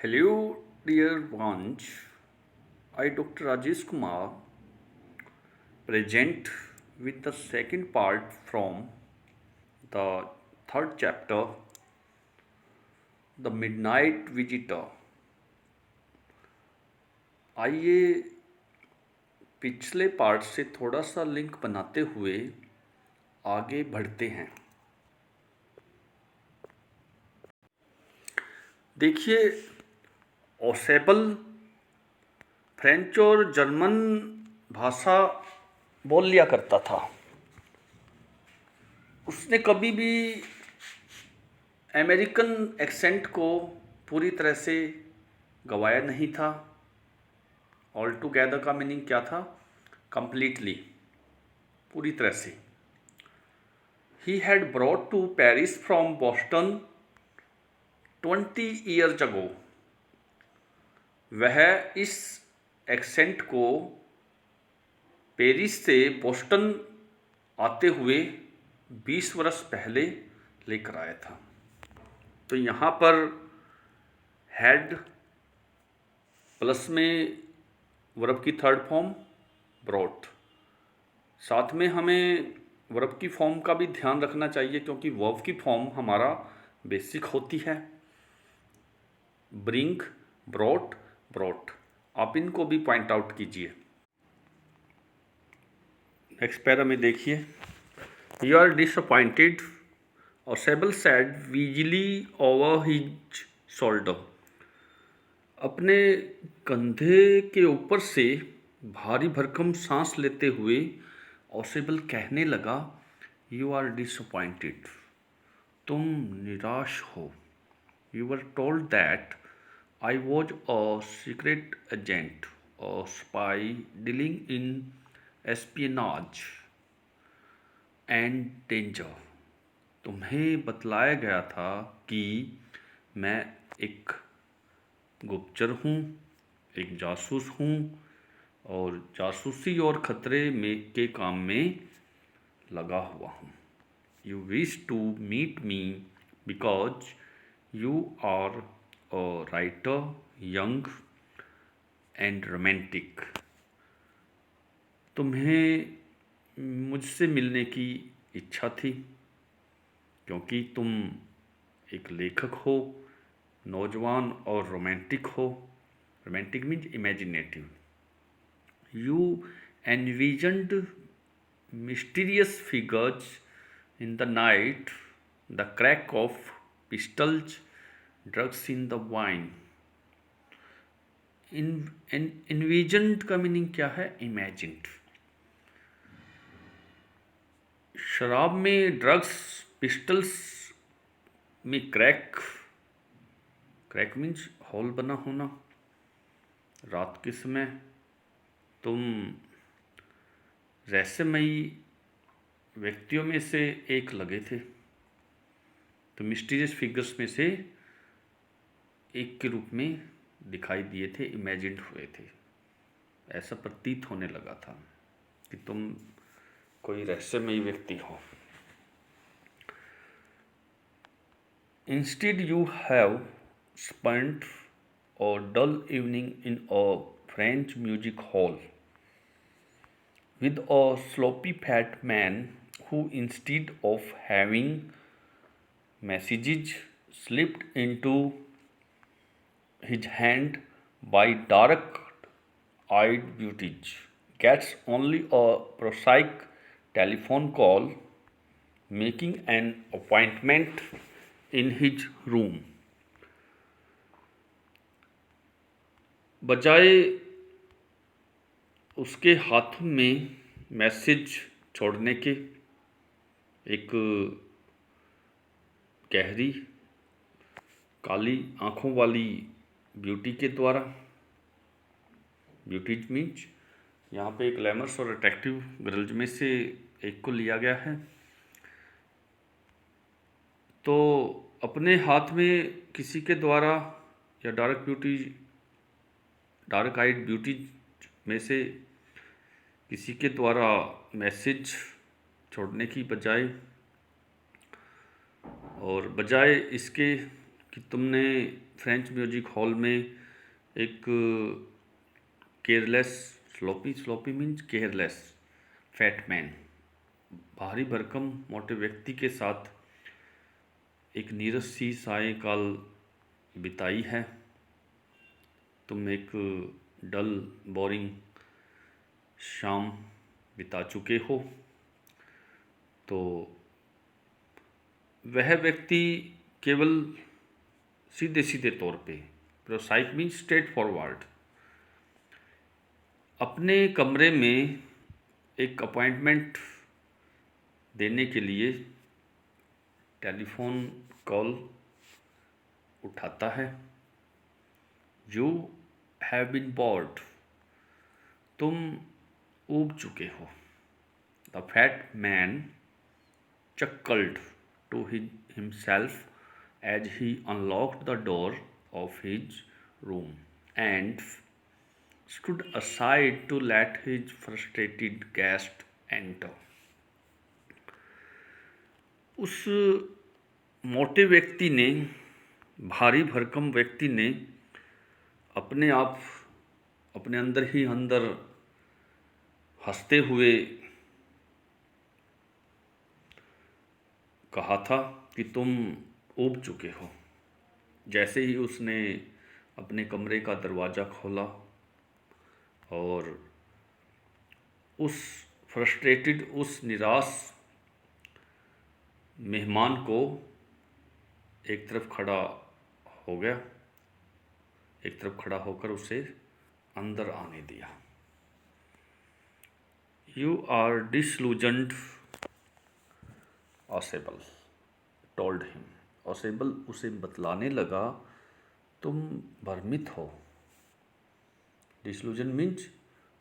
Hello, dear ones. I, Dr. Rajesh Kumar, present with the second part from the third chapter, The Midnight Visitor. आइए पिछले part से थोड़ा सा link बनाते हुए आगे बढ़ते हैं। देखिए, ओसेबल फ्रेंच और जर्मन भाषा बोल लिया करता था। उसने कभी भी अमेरिकन एक्सेंट को पूरी तरह से गवाया नहीं था। ऑल टुगेदर का मीनिंग क्या था? कंप्लीटली, पूरी तरह से। He had brought to Paris from Boston 20 years ago. वह इस एक्सेंट को पेरिस से बोस्टन आते हुए 20 वर्ष पहले लेकर आया था। तो यहाँ पर हैड प्लस में वर्ब की थर्ड फॉर्म ब्रॉट। साथ में हमें वर्ब की फॉर्म का भी ध्यान रखना चाहिए, क्योंकि वर्ब की फॉर्म हमारा बेसिक होती है। Bring, brought, brought. आप इनको भी पॉइंट आउट कीजिए। नेक्स्ट पैरा में देखिए, यू आर डिसअपॉइंटेड और Sable said wearily over his shoulder. अपने कंधे के ऊपर से भारी भरकम सांस लेते हुए ओसेबल कहने लगा, यू आर डिसअपॉइंटेड। तुम निराश हो। You were told that I was a secret agent और spy dealing in espionage and danger. तुम्हें बतलाया गया था कि मैं एक गुप्तचर हूँ, एक जासूस हूँ और जासूसी और खतरे में के काम में लगा हुआ हूँ। You wish to meet me because you are a writer, young and romantic. तुम्हें मुझसे मिलने की इच्छा थी क्योंकि तुम एक लेखक हो, नौजवान और रोमांटिक हो। Romantic means imaginative. You envisioned mysterious figures in the night, the crack of pistols, drugs in the wine. Envisioned का मीनिंग क्या है? इमेजिन्ड। शराब में ड्रग्स, पिस्टल्स में क्रैक, क्रैक मीन्स होल बना होना। रात के समय तुम रहस्यमयी व्यक्तियों में से एक लगे थे। तो मिस्टीरियस फिगर्स में से एक के रूप में दिखाई दिए थे, इमेजिन्ड हुए थे। ऐसा प्रतीत होने लगा था कि तुम कोई रहस्यमयी व्यक्ति हो। Instead you have spent a dull evening in a French music hall with a sloppy fat man who, instead of having messages slipped into his hand by dark-eyed beauties, gets only a prosaic telephone call, making an appointment in his room. बजाय उसके हाथ में message छोड़ने के, एक गहरी काली आँखों वाली ब्यूटी के द्वारा। ब्यूटीज मीन्स यहाँ पे एक ग्लैमरस और अट्रैक्टिव गर्ल्स में से एक को लिया गया है। तो अपने हाथ में किसी के द्वारा या डार्क आइड ब्यूटी में से किसी के द्वारा मैसेज छोड़ने की बजाय, और बजाय इसके कि तुमने फ्रेंच म्यूजिक हॉल में एक careless, sloppy means careless fat man, भारी भरकम मोटे व्यक्ति के साथ एक नीरस सी सायंकाल बिताई है। तुम एक डल बोरिंग शाम बिता चुके हो। तो वह व्यक्ति केवल सीधे सीधे तौर पे, प्रोसाइक मीन्स स्ट्रेट फॉरवर्ड, अपने कमरे में एक अपॉइंटमेंट देने के लिए टेलीफोन कॉल उठाता है। यू हैव बीन बोर्ड, तुम ऊब चुके हो। The fat man chuckled to himself as he unlocked the door of his room and stood aside to let his frustrated guest enter. उस मोटे व्यक्ति ने, भारी भरकम व्यक्ति ने अपने आप, अपने अंदर ही अंदर हंसते हुए कहा था कि तुम ऊब चुके हो। जैसे ही उसने अपने कमरे का दरवाज़ा खोला और उस फ्रस्ट्रेटेड, उस निराश मेहमान को एक तरफ खड़ा हो गया, एक तरफ खड़ा होकर उसे अंदर आने दिया। You are disillusioned Ausable told him. Ausable उसे बतलाने लगा, तुम भ्रमित हो। डिसलूजन मीन्स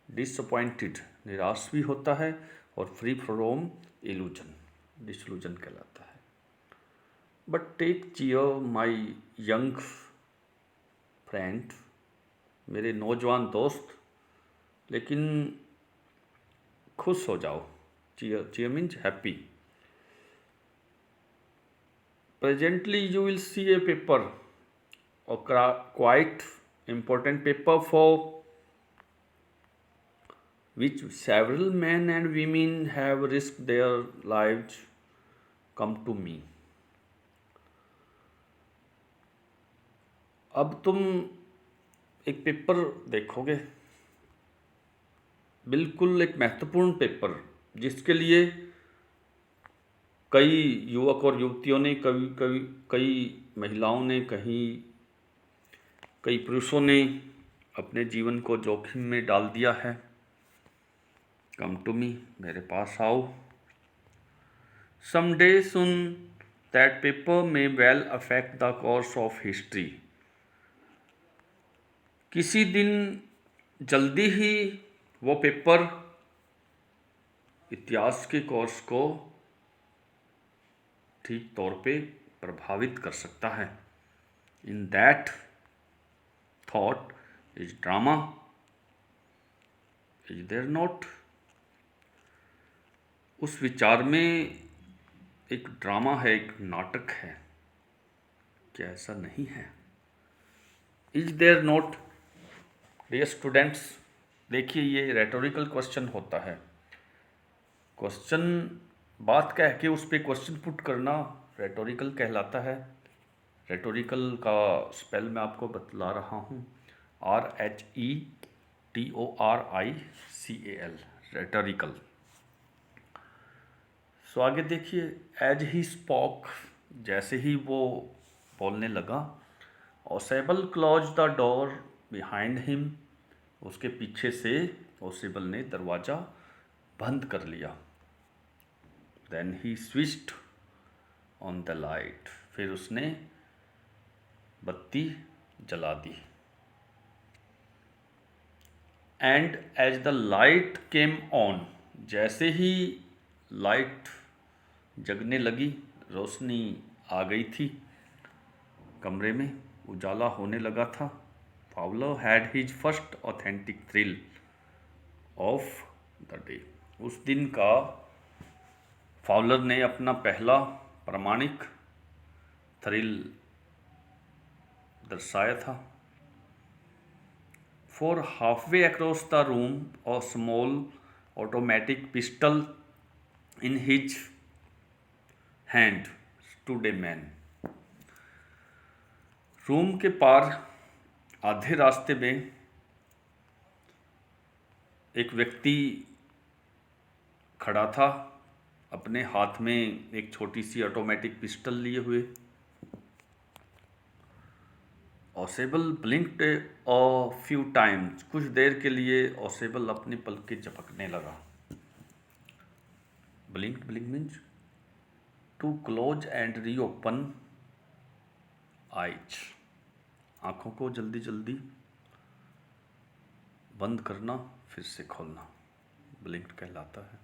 डिसअपॉइंटेड, निराश भी होता है, और फ्री फ्रॉम इल्यूजन, डिसलूजन कहलाता है। But take cheer my young friend, मेरे नौजवान दोस्त, लेकिन खुश हो जाओ। Cheer means happy. Presently you will see a paper, a quite important paper, for which several men and women have risked their lives. Come to me. अब तुम एक पेपर देखोगे, बिल्कुल एक महत्वपूर्ण पेपर, जिसके लिए कई युवक और युवतियों ने, कई महिलाओं ने, कई पुरुषों ने अपने जीवन को जोखिम में डाल दिया है। कम टू मी, मेरे पास आओ। Someday soon that paper may well affect the course of history, किसी दिन जल्दी ही वो पेपर इतिहास के कोर्स को ठीक तौर पे प्रभावित कर सकता है। In that thought is drama, is there not, उस विचार में एक ड्रामा है, एक नाटक है, क्या ऐसा नहीं है? Is there not. Dear students, देखिए ये रेटोरिकल क्वेश्चन होता है। क्वेश्चन बात कह के उस पर क्वेश्चन पुट करना रेटोरिकल कहलाता है। रेटोरिकल का स्पेल मैं आपको बतला रहा हूँ, RHETORICAL, रेटोरिकल। सो आगे देखिए, एज ही स्पोक, जैसे ही वो बोलने लगा, Ausable close the door behind him, उसके पीछे से ओसेबल ने दरवाज़ा बंद कर लिया। Then he switched on the light, फिर उसने बत्ती जला दी। And as the light came on, जैसे ही लाइट जगने लगी, रोशनी आ गई थी कमरे में, उजाला होने लगा था। Fowler had his first authentic thrill of the day, उस दिन का फाउलर ने अपना पहला प्रमाणिक थ्रिल दर्शाया था। For halfway across the room a small automatic pistol in his hand stood a man. Room के पार आधे रास्ते में एक व्यक्ति खड़ा था, अपने हाथ में एक छोटी सी ऑटोमेटिक पिस्टल लिए हुए। ओसेबल ब्लिंक्ड अ फ्यू टाइम्स। कुछ देर के लिए ओसेबल अपनी पलकें झपकने लगा। Blink means to close and reopen eyes. आंखों को जल्दी जल्दी बंद करना फिर से खोलना ब्लिंक्ड कहलाता है।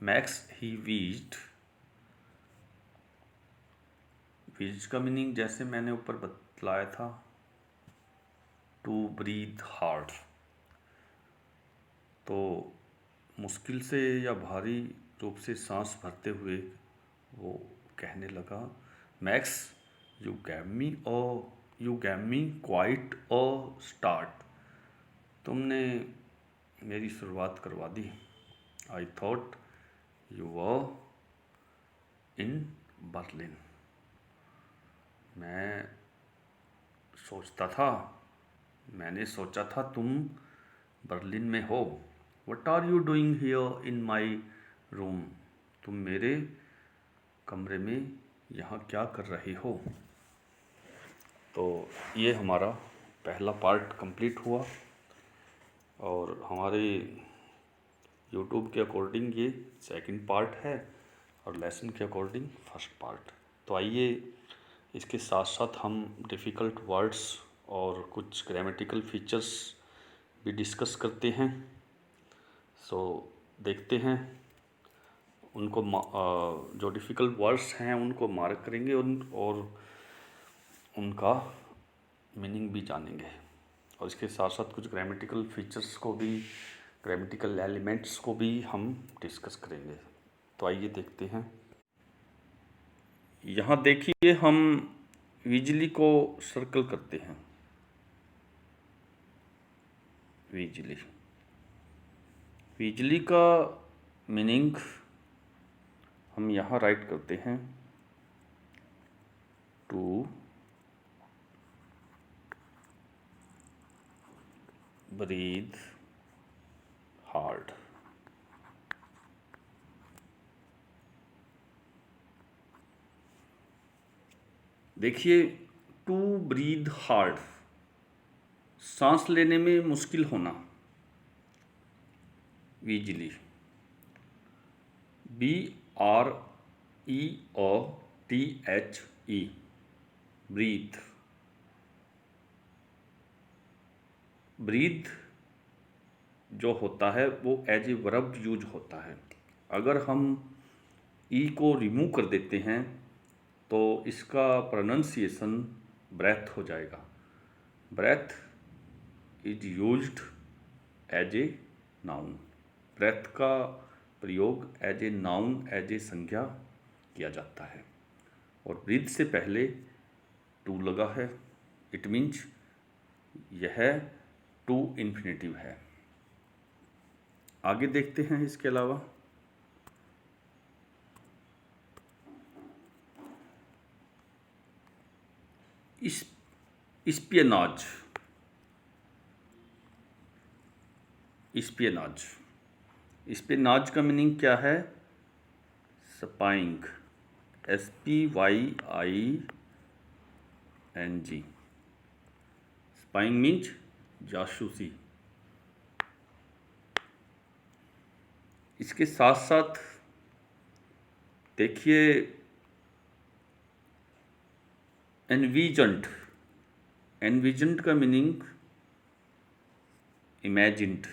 मैक्स ही वीज्ड। वीज का मीनिंग जैसे मैंने ऊपर बतलाया था, टू ब्रीथ हार्ड। तो मुश्किल से या भारी रूप से सांस भरते हुए वो कहने लगा, Max you gave me quite a start. तुमने मेरी शुरुआत करवा दी। I thought you were in Berlin. मैंने सोचा था तुम बर्लिन में हो। What are you doing here in my room. तुम मेरे कमरे में यहाँ क्या कर रहे हो। तो ये हमारा पहला पार्ट कंप्लीट हुआ और हमारे यूट्यूब के अकॉर्डिंग ये सेकंड पार्ट है और लेसन के अकॉर्डिंग फर्स्ट पार्ट। तो आइए इसके साथ साथ हम डिफ़िकल्ट वर्ड्स और कुछ ग्रामेटिकल फीचर्स भी डिस्कस करते हैं। सो देखते हैं उनको जो डिफ़िकल्ट वर्ड्स हैं उनको मार्क करेंगे और उनका मीनिंग भी जानेंगे और इसके साथ साथ कुछ ग्रामेटिकल फीचर्स को भी, ग्रामेटिकल एलिमेंट्स को भी हम डिस्कस करेंगे। तो आइए देखते हैं। यहाँ देखिए हम विजली को सर्कल करते हैं। विजली का मीनिंग हम यहाँ राइट करते हैं, टू ब्रीथ हार्ड। देखिए टू ब्रीथ हार्ड, सांस लेने में मुश्किल होना। विजली, BREOTHE, ब्रीथ। ब्रीथ जो होता है वो एज ए वर्ब यूज होता है। अगर हम ई को रिमूव कर देते हैं तो इसका प्रोनाउंसिएशन ब्रेथ हो जाएगा। Breath is used as a noun. Breath का प्रयोग as a noun, as a संज्ञा किया जाता है और ब्रीथ से पहले टू लगा है। इट मीन्स यह टू इन्फिनेटिव है। आगे देखते हैं इसके अलावा। स्पियनाज। स्पियनाज का मीनिंग क्या है? Spying, SPYING। स्पाइंग मीन्स जासूसी। इसके साथ साथ देखिए एनविजन्ड का मीनिंग इमेजिन्ड।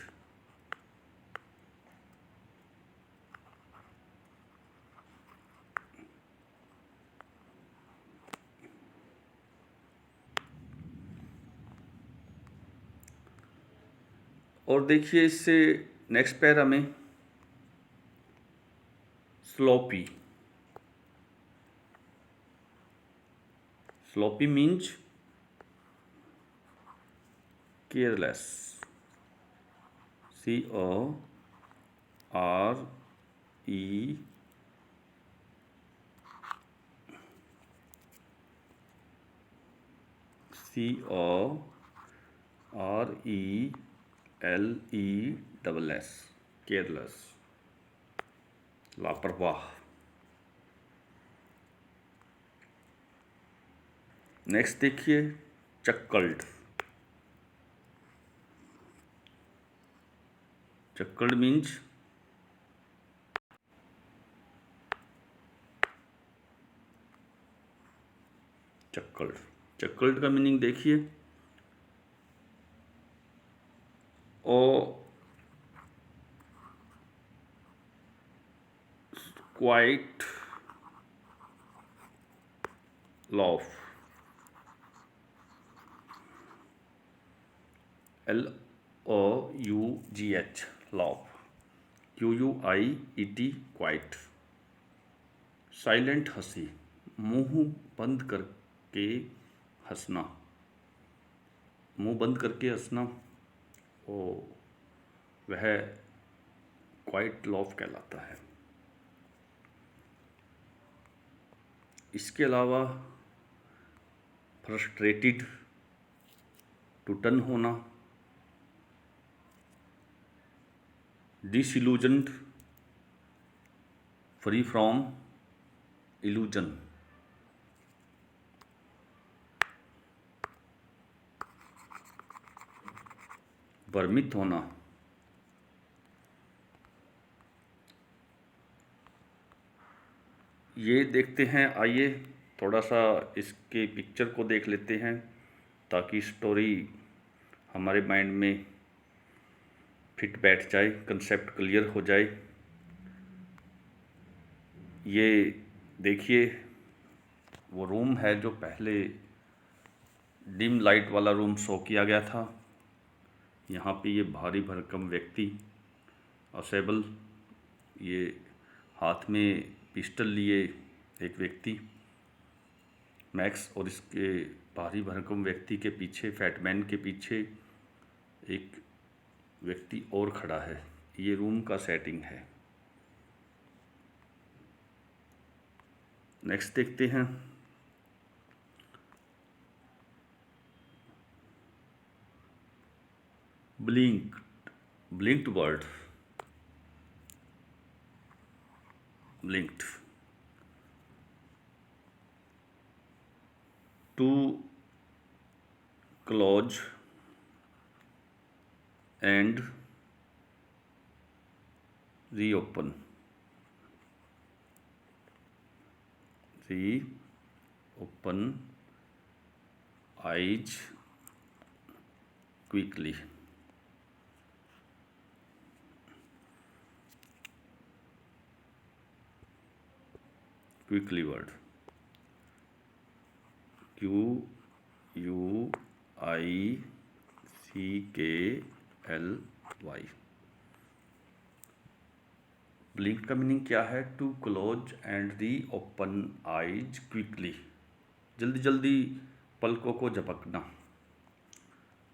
और देखिए इससे नेक्स्ट पैरा में sloppy means careless, CORE CORELESS, careless, लापरवाह। नेक्स्ट देखिए chuckled. Chuckled means chuckled. Chuckled का मीनिंग देखिए, a quiet laugh, LOUGH, laugh, QUIET, quiet. Silent हंसी, मुंह बंद करके हंसना, मुंह बंद करके हंसना, वो वह क्वाइट लॉफ कहलाता है। इसके अलावा फ्रस्ट्रेटेड, टुटन होना, डिसइल्यूजन्ड, फ्री फ्रॉम इल्यूजन, भ्रमित होना, ये देखते हैं। आइए थोड़ा सा इसके पिक्चर को देख लेते हैं ताकि स्टोरी हमारे माइंड में फिट बैठ जाए, कंसेप्ट क्लियर हो जाए। ये देखिए वो रूम है जो पहले डिम लाइट वाला रूम शो किया गया था। यहाँ पे ये भारी भरकम व्यक्ति असेबल, ये हाथ में पिस्टल लिए एक व्यक्ति मैक्स, और इसके भारी भरकम व्यक्ति के पीछे, फैटमैन के पीछे एक व्यक्ति और खड़ा है। ये रूम का सेटिंग है। नेक्स्ट देखते हैं। Blinked word, blinked, to close and reopen, reopen eyes quickly, quickly word, QUICKLY। Blink का मीनिंग क्या है? To close and reopen eyes quickly, जल्दी जल्दी पलकों को झपकना।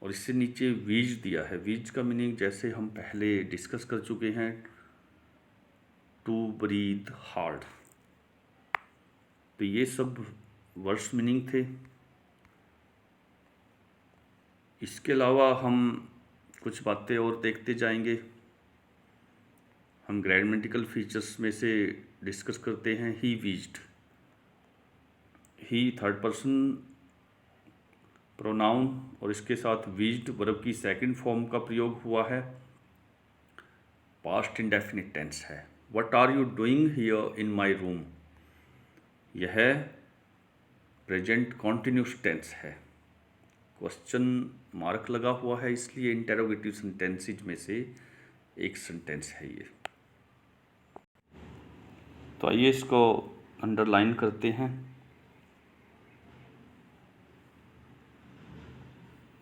और इससे नीचे वीज दिया है। वीज का मीनिंग जैसे हम पहले डिस्कस कर चुके हैं, टू ब्रीथ हार्ड। तो ये सब वर्ड्स मीनिंग थे। इसके अलावा हम कुछ बातें और देखते जाएंगे। हम ग्रामेटिकल फीचर्स में से डिस्कस करते हैं। He wheezed, he third person pronoun और इसके साथ वीज्ड वर्ब की सेकंड फॉर्म का प्रयोग हुआ है। पास्ट इंडेफिनिट टेंस है। What are you doing here in my room, यह प्रेजेंट कॉन्टिन्यूस टेंस है। क्वेश्चन मार्क लगा हुआ है, इसलिए इंटेरोगेटिव सेंटेंसेज में से एक सेंटेंस है ये। तो आइए इसको अंडरलाइन करते हैं।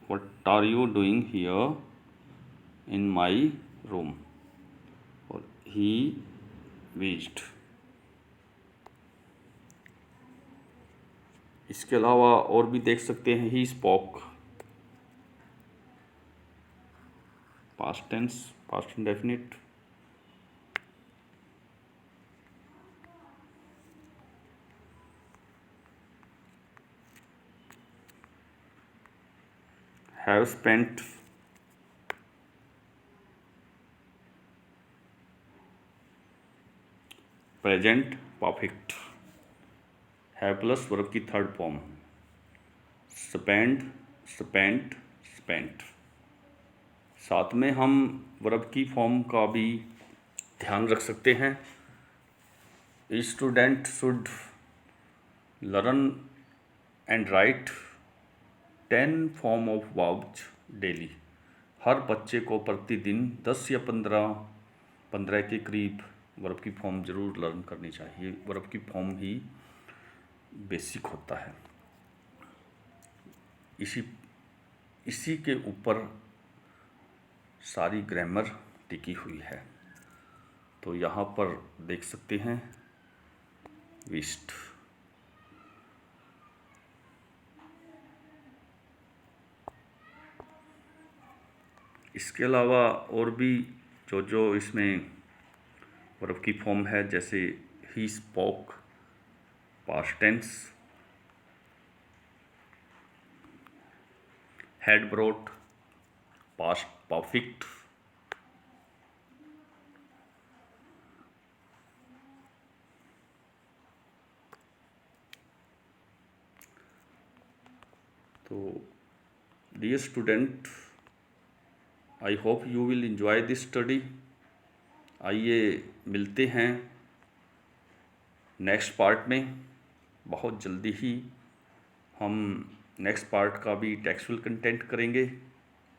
What are you doing here in my room, और ही विज्ड। इसके अलावा और भी देख सकते हैं। He spoke, past tense, past indefinite, have spent, present perfect, have plus verb की third form, spend, spent, spent. साथ में हम वर्ब की फॉर्म का भी ध्यान रख सकते हैं। Student should learn and write 10 form of verbs daily. हर बच्चे को प्रतिदिन 10 या 15 के करीब वर्ब की फॉर्म ज़रूर लर्न करनी चाहिए। वर्ब की फॉर्म ही बेसिक होता है। इसी के ऊपर सारी ग्रामर टिकी हुई है। तो यहाँ पर देख सकते हैं विस्ट। इसके अलावा और भी जो इसमें वर्ब की फॉर्म है, जैसे he spoke, past tense, had brought, past perfect, तो dear student, I hope you will enjoy this study. आइए मिलते हैं नेक्स्ट पार्ट में। बहुत जल्दी ही हम नेक्स्ट पार्ट का भी टेक्सचुअल कंटेंट करेंगे।